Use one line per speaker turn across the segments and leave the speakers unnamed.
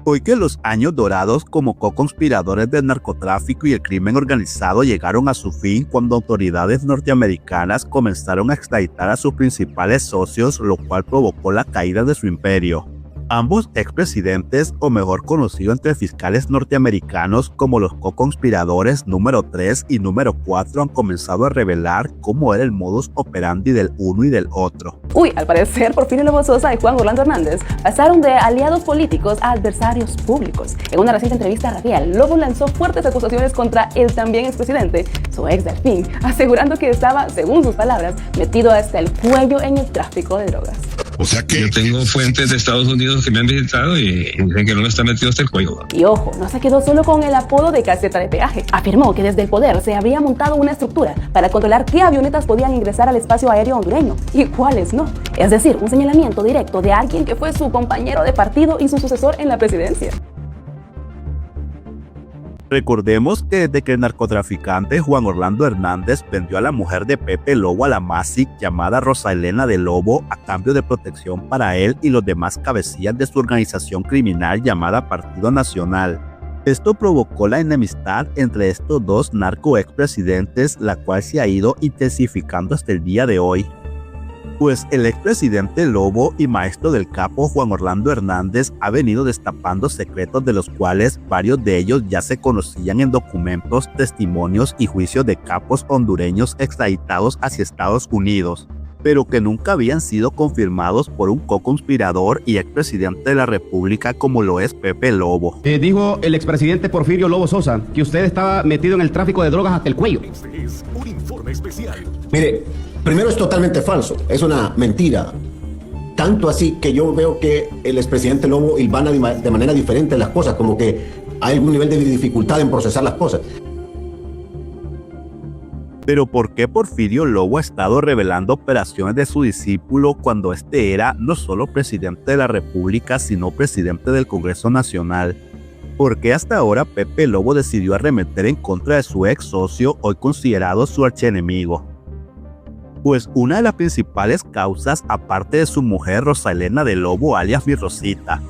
Hoy que los años dorados como co-conspiradores del narcotráfico y el crimen organizado llegaron a su fin cuando autoridades norteamericanas comenzaron a extraditar a sus principales socios, lo cual provocó la caída de su imperio. Ambos expresidentes, o mejor conocido entre fiscales norteamericanos como los co-conspiradores número 3 y número 4, han comenzado a revelar cómo era el modus operandi del uno y del otro.
Al parecer, Porfirio Lobo Sosa y Juan Orlando Hernández pasaron de aliados políticos a adversarios públicos. En una reciente entrevista radial, Lobo lanzó fuertes acusaciones contra el también expresidente, su ex Delfín, asegurando que estaba, según sus palabras, metido hasta el cuello en el tráfico de drogas.
O sea que yo tengo fuentes de Estados Unidos que me han visitado y dicen que no está metido hasta el cuello.
Y ojo, no se quedó solo con el apodo de caseta de peaje. Afirmó que desde el poder se habría montado una estructura para controlar qué avionetas podían ingresar al espacio aéreo hondureño y cuáles no. Es decir, un señalamiento directo de alguien que fue su compañero de partido y su sucesor en la presidencia.
Recordemos que desde que el narcotraficante Juan Orlando Hernández vendió a la mujer de Pepe Lobo a la MASIC llamada Rosa Elena de Lobo a cambio de protección para él y los demás cabecillas de su organización criminal llamada Partido Nacional. Esto provocó la enemistad entre estos dos narco expresidentes, la cual se ha ido intensificando hasta el día de hoy. Pues el expresidente Lobo y maestro del capo Juan Orlando Hernández ha venido destapando secretos de los cuales varios de ellos ya se conocían en documentos, testimonios y juicios de capos hondureños extraditados hacia Estados Unidos, pero que nunca habían sido confirmados por un co-conspirador y expresidente de la República como lo es Pepe Lobo.
Dijo el expresidente Porfirio Lobo Sosa que usted estaba metido en el tráfico de drogas hasta el cuello.
Este es un informe especial.
Mire, primero es totalmente falso, es una mentira. Tanto así que yo veo que el expresidente Lobo hilvana de manera diferente las cosas, como que hay algún nivel de dificultad en procesar las cosas.
Pero ¿por qué Porfirio Lobo ha estado revelando operaciones de su discípulo cuando este era no solo presidente de la República, sino presidente del Congreso Nacional? ¿Por qué hasta ahora Pepe Lobo decidió arremeter en contra de su ex socio, hoy considerado su archienemigo? Pues una de las principales causas, aparte de su mujer Rosa Elena de Lobo alias Mi Rosita,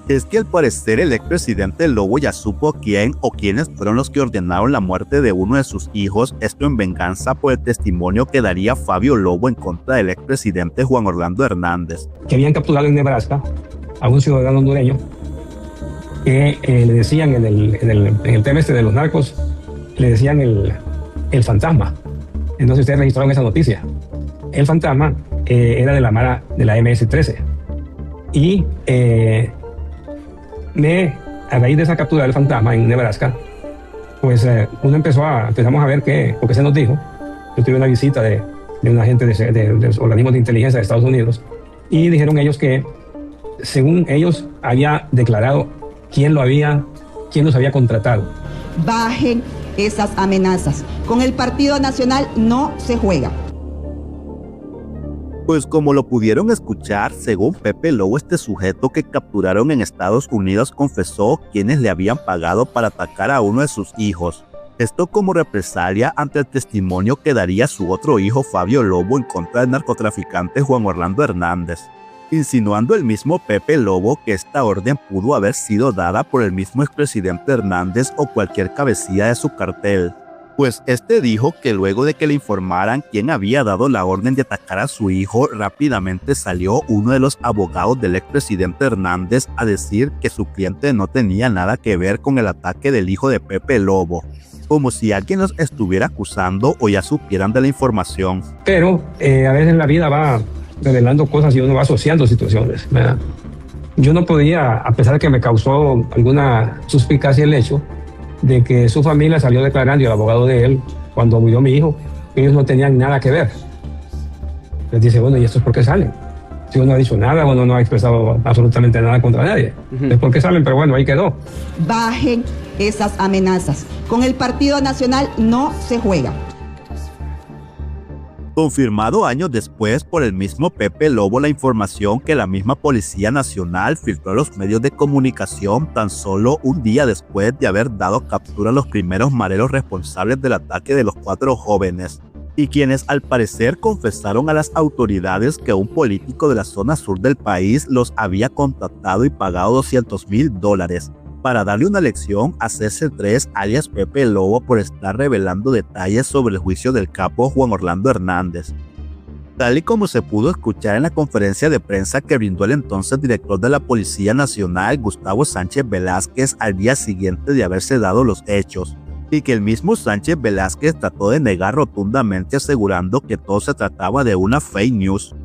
es que al parecer el expresidente Lobo ya supo quién o quiénes fueron los que ordenaron la muerte de uno de sus hijos, esto en venganza por el testimonio que daría Fabio Lobo en contra del expresidente Juan Orlando Hernández.
Que habían capturado en Nebraska a un ciudadano hondureño que le decían en el tema este de los narcos, le decían el fantasma. Entonces ustedes registraron esa noticia. El fantasma era de la Mara de la MS-13 y a raíz de esa captura del fantasma en Nebraska, pues empezamos a ver porque se nos dijo, yo tuve una visita de un agente de los organismos de inteligencia de Estados Unidos y dijeron ellos que según ellos había declarado quién los había contratado.
Bajen esas amenazas. Con el Partido Nacional no se juega.
Pues como lo pudieron escuchar, según Pepe Lobo, este sujeto que capturaron en Estados Unidos confesó quienes le habían pagado para atacar a uno de sus hijos. Esto como represalia ante el testimonio que daría su otro hijo Fabio Lobo en contra del narcotraficante Juan Orlando Hernández, insinuando el mismo Pepe Lobo que esta orden pudo haber sido dada por el mismo expresidente Hernández o cualquier cabecilla de su cartel. Pues este dijo que luego de que le informaran quién había dado la orden de atacar a su hijo, rápidamente salió uno de los abogados del expresidente Hernández a decir que su cliente no tenía nada que ver con el ataque del hijo de Pepe Lobo, como si alguien los estuviera acusando o ya supieran de la información.
Pero a veces la vida va revelando cosas y uno va asociando situaciones, ¿verdad? Yo no podía, a pesar de que me causó alguna suspicacia el hecho de que su familia salió declarando, y el abogado de él, cuando murió mi hijo, ellos no tenían nada que ver. Les dice, bueno, ¿y esto es por qué salen? Si uno no ha dicho nada, uno no ha expresado absolutamente nada contra nadie. Es por qué salen, pero bueno, ahí quedó.
Bajen esas amenazas. Con el Partido Nacional no se juega.
Confirmado años después por el mismo Pepe Lobo la información que la misma Policía Nacional filtró a los medios de comunicación tan solo un día después de haber dado captura a los primeros mareros responsables del ataque de los 4 jóvenes. y quienes al parecer confesaron a las autoridades que un político de la zona sur del país los había contactado y pagado $200,000 para darle una lección a CC3 alias Pepe Lobo por estar revelando detalles sobre el juicio del capo Juan Orlando Hernández. Tal y como se pudo escuchar en la conferencia de prensa que brindó el entonces director de la Policía Nacional, Gustavo Sánchez Velázquez, al día siguiente de haberse dado los hechos, y que el mismo Sánchez Velázquez trató de negar rotundamente, asegurando que todo se trataba de una fake news,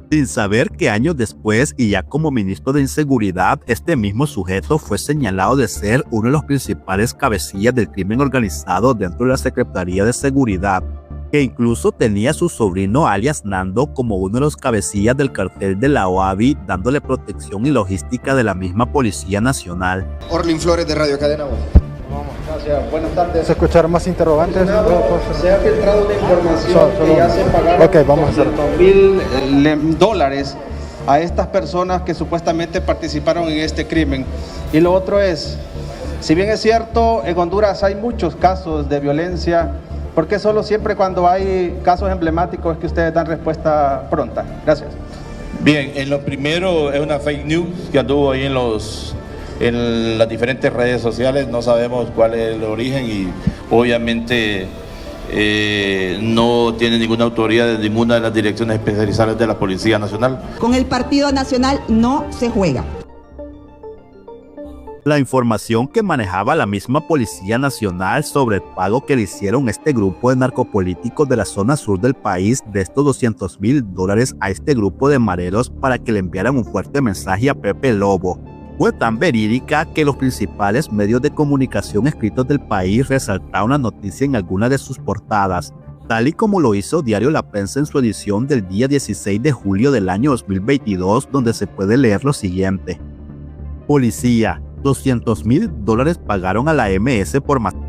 sin saber que años después y ya como ministro de Inseguridad, este mismo sujeto fue señalado de ser uno de los principales cabecillas del crimen organizado dentro de la Secretaría de Seguridad, que incluso tenía a su sobrino alias Nando como uno de los cabecillas del cartel de la OAVI, dándole protección y logística de la misma Policía Nacional.
Orlin Flores de Radio Cadena Voz.
Gracias, buenas tardes. ¿Se escucharon más interrogantes?
Se ha filtrado una información que ya se pagaron
vamos a hacer
$200,000 a estas personas que supuestamente participaron en este crimen. Y lo otro es, si bien es cierto, en Honduras hay muchos casos de violencia, ¿por qué solo siempre cuando hay casos emblemáticos es que ustedes dan respuesta pronta? Gracias.
Bien, en lo primero es una fake news que anduvo ahí en las diferentes redes sociales. No sabemos cuál es el origen y obviamente no tiene ninguna autoridad de ninguna de las direcciones especializadas de la Policía Nacional.
Con el Partido Nacional no se juega.
La información que manejaba la misma Policía Nacional sobre el pago que le hicieron este grupo de narcopolíticos de la zona sur del país de estos $200,000 a este grupo de mareros para que le enviaran un fuerte mensaje a Pepe Lobo fue tan verídica que los principales medios de comunicación escritos del país resaltaron la noticia en algunas de sus portadas, tal y como lo hizo Diario La Prensa en su edición del día 16 de julio del año 2022, donde se puede leer lo siguiente. Policía, $200,000 pagaron a la MS por matar.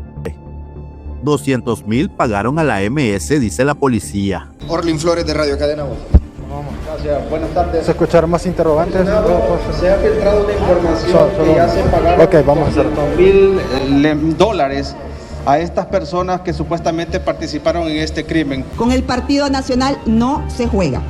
$200,000 pagaron a la MS, dice la policía.
Orlin Flores de Radio Cadena Voz. Gracias, buenas tardes.
¿Se escucharon más interrogantes?
Se ha filtrado una información que ya se pagaron
vamos a hacer
$200,000 a estas personas que supuestamente participaron en este crimen.
Con el Partido Nacional no se juega.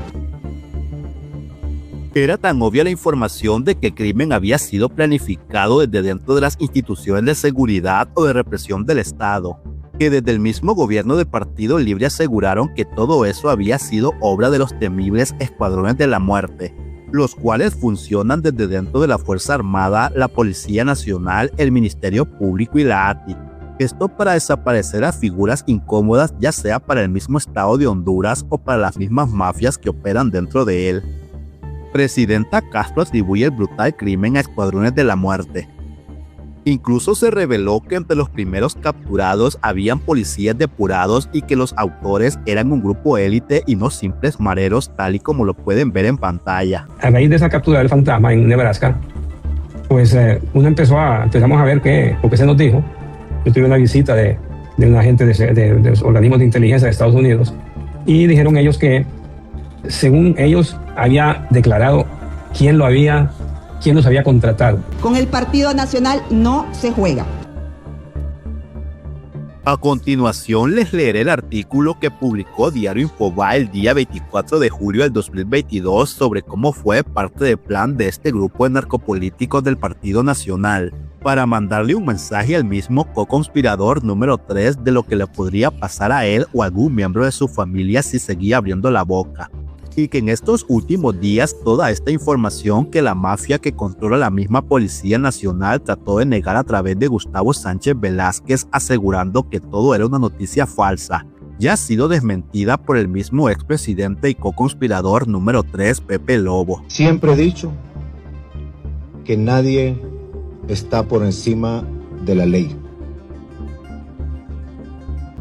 Era tan obvia la información de que el crimen había sido planificado desde dentro de las instituciones de seguridad o de represión del Estado, que desde el mismo gobierno del Partido Libre aseguraron que todo eso había sido obra de los temibles escuadrones de la muerte, los cuales funcionan desde dentro de la Fuerza Armada, la Policía Nacional, el Ministerio Público y la ATI. Esto para desaparecer a figuras incómodas, ya sea para el mismo Estado de Honduras o para las mismas mafias que operan dentro de él. Presidenta Castro atribuye el brutal crimen a escuadrones de la muerte. Incluso se reveló que entre los primeros capturados habían policías depurados y que los autores eran un grupo élite y no simples mareros, tal y como lo pueden ver en pantalla.
A raíz de esa captura del fantasma en Nebraska, pues empezamos a ver porque se nos dijo, yo tuve una visita de un agente de los organismos de inteligencia de Estados Unidos y dijeron ellos que según ellos había declarado quién los había contratado.
Con el Partido Nacional no se juega.
A continuación les leeré el artículo que publicó Diario Infobae el día 24 de julio del 2022 sobre cómo fue parte del plan de este grupo de narcopolíticos del Partido Nacional, para mandarle un mensaje al mismo co-conspirador número 3 de lo que le podría pasar a él o a algún miembro de su familia si seguía abriendo la boca. Y que en estos últimos días toda esta información que la mafia que controla la misma Policía Nacional trató de negar a través de Gustavo Sánchez Velázquez, asegurando que todo era una noticia falsa, ya ha sido desmentida por el mismo expresidente y co-conspirador número 3, Pepe Lobo.
Siempre he dicho que nadie está por encima de la ley.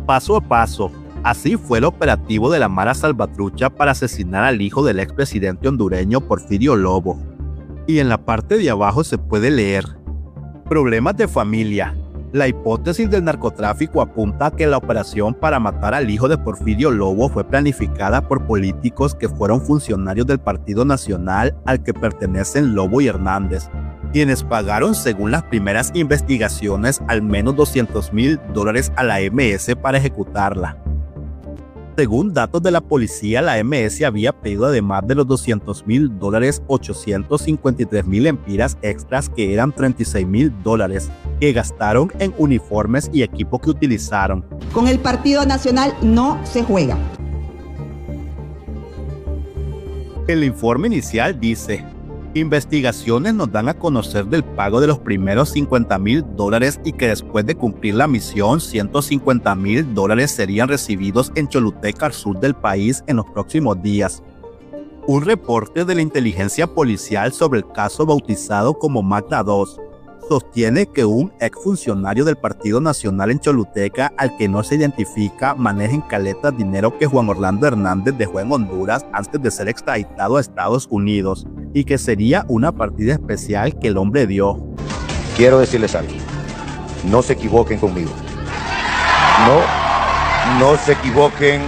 Paso a paso. Así fue el operativo de la Mara Salvatrucha para asesinar al hijo del expresidente hondureño Porfirio Lobo. Y en la parte de abajo se puede leer: problemas de familia. La hipótesis del narcotráfico apunta a que la operación para matar al hijo de Porfirio Lobo fue planificada por políticos que fueron funcionarios del Partido Nacional al que pertenecen Lobo y Hernández, quienes pagaron, según las primeras investigaciones, al menos $200,000 a la MS para ejecutarla. Según datos de la policía, la MS había pedido además de los $200,000, $853,000 lempiras extras, que eran $36,000, que gastaron en uniformes y equipo que utilizaron.
Con el Partido Nacional no se juega.
El informe inicial dice: investigaciones nos dan a conocer del pago de los primeros $50,000 y que después de cumplir la misión, $150,000 serían recibidos en Choluteca, al sur del país, en los próximos días. Un reporte de la inteligencia policial sobre el caso bautizado como Magda 2 sostiene que un exfuncionario del Partido Nacional en Choluteca, al que no se identifica, maneja en caletas dinero que Juan Orlando Hernández dejó en Honduras antes de ser extraditado a Estados Unidos, y que sería una partida especial que el hombre dio.
Quiero decirles algo. No se equivoquen conmigo. No se equivoquen.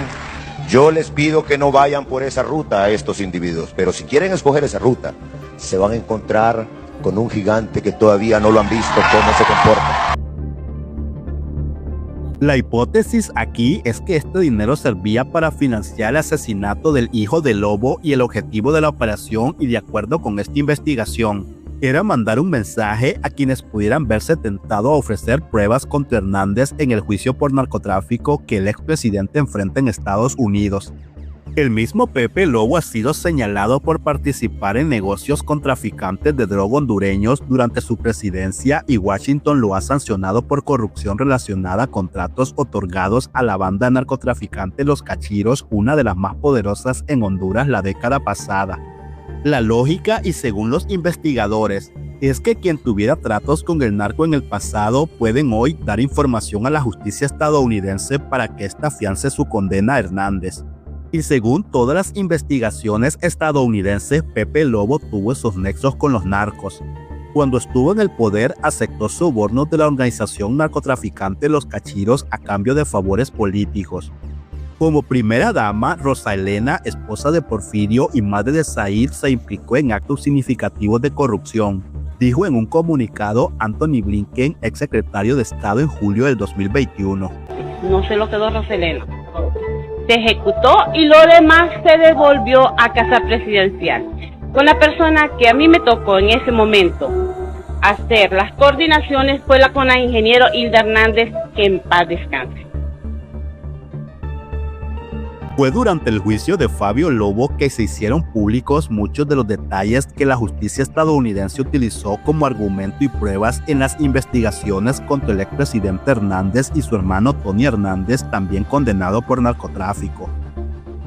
Yo les pido que no vayan por esa ruta a estos individuos, pero si quieren escoger esa ruta, se van a encontrar con un gigante que todavía no lo han visto cómo se comporta.
La hipótesis aquí es que este dinero servía para financiar el asesinato del hijo de Lobo, y el objetivo de la operación, y de acuerdo con esta investigación, era mandar un mensaje a quienes pudieran verse tentados a ofrecer pruebas contra Hernández en el juicio por narcotráfico que el expresidente enfrenta en Estados Unidos. El mismo Pepe Lobo ha sido señalado por participar en negocios con traficantes de droga hondureños durante su presidencia, y Washington lo ha sancionado por corrupción relacionada a contratos otorgados a la banda narcotraficante Los Cachiros, una de las más poderosas en Honduras la década pasada. La lógica, y según los investigadores, es que quien tuviera tratos con el narco en el pasado pueden hoy dar información a la justicia estadounidense para que ésta afiance su condena a Hernández. Y según todas las investigaciones estadounidenses, Pepe Lobo tuvo esos nexos con los narcos. Cuando estuvo en el poder, aceptó sobornos de la organización narcotraficante Los Cachiros a cambio de favores políticos. Como primera dama, Rosa Elena, esposa de Porfirio y madre de Said, se implicó en actos significativos de corrupción, dijo en un comunicado Anthony Blinken, exsecretario de Estado, en julio del 2021.
No se lo quedó Rosa Elena. Se ejecutó y lo demás se devolvió a Casa Presidencial. Con la persona que a mí me tocó en ese momento hacer las coordinaciones fue con la ingeniero Hilda Hernández, que en paz descanse.
Fue durante el juicio de Fabio Lobo que se hicieron públicos muchos de los detalles que la justicia estadounidense utilizó como argumento y pruebas en las investigaciones contra el expresidente Hernández y su hermano Tony Hernández, también condenado por narcotráfico.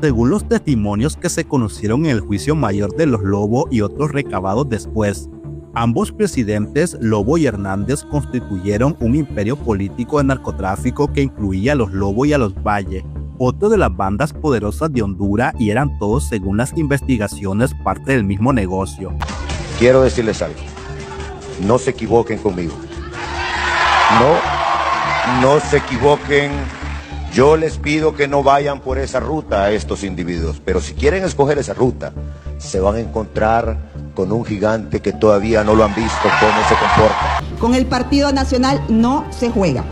Según los testimonios que se conocieron en el juicio mayor de los Lobo y otros recabados después, ambos presidentes, Lobo y Hernández, constituyeron un imperio político de narcotráfico que incluía a los Lobo y a los Valle, otra de las bandas poderosas de Honduras, y eran todos, según las investigaciones, parte del mismo negocio.
Quiero decirles algo. No se equivoquen conmigo. No se equivoquen. Yo les pido que no vayan por esa ruta a estos individuos, pero si quieren escoger esa ruta, se van a encontrar con un gigante que todavía no lo han visto cómo se comporta.
Con el Partido Nacional no se juega.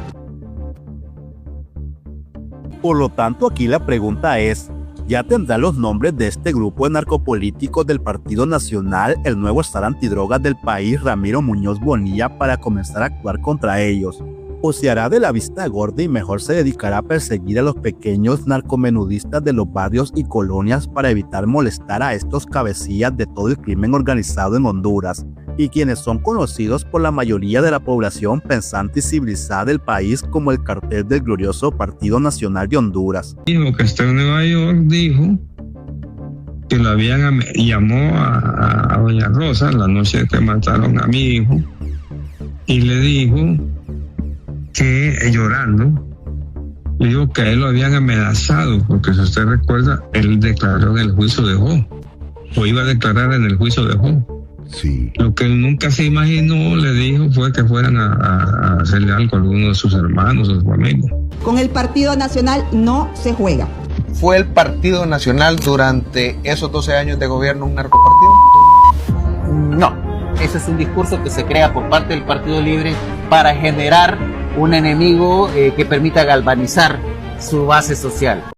Por lo tanto, aquí la pregunta es, ¿ya tendrá los nombres de este grupo de narcopolíticos del Partido Nacional el nuevo zar antidrogas del país, Ramiro Muñoz Bonilla, para comenzar a actuar contra ellos? ¿O se hará de la vista gorda y mejor se dedicará a perseguir a los pequeños narcomenudistas de los barrios y colonias para evitar molestar a estos cabecillas de todo el crimen organizado en Honduras, y quienes son conocidos por la mayoría de la población pensante y civilizada del país como el cartel del glorioso Partido Nacional de Honduras?
Dijo que está en Nueva York, dijo que lo habían llamó a doña Rosa la noche que mataron a mi hijo y le dijo que, llorando, le dijo que a él lo habían amenazado, porque si usted recuerda, él declaró en el juicio de Jo, o iba a declarar en el juicio de Jo.
Sí.
Lo que él nunca se imaginó, le dijo, fue que fueran a hacerle algo a alguno de sus hermanos o su familia.
Con el Partido Nacional no se juega.
¿Fue el Partido Nacional durante esos 12 años de gobierno un narcopartido?
No, ese es un discurso que se crea por parte del Partido Libre para generar un enemigo que permita galvanizar su base social.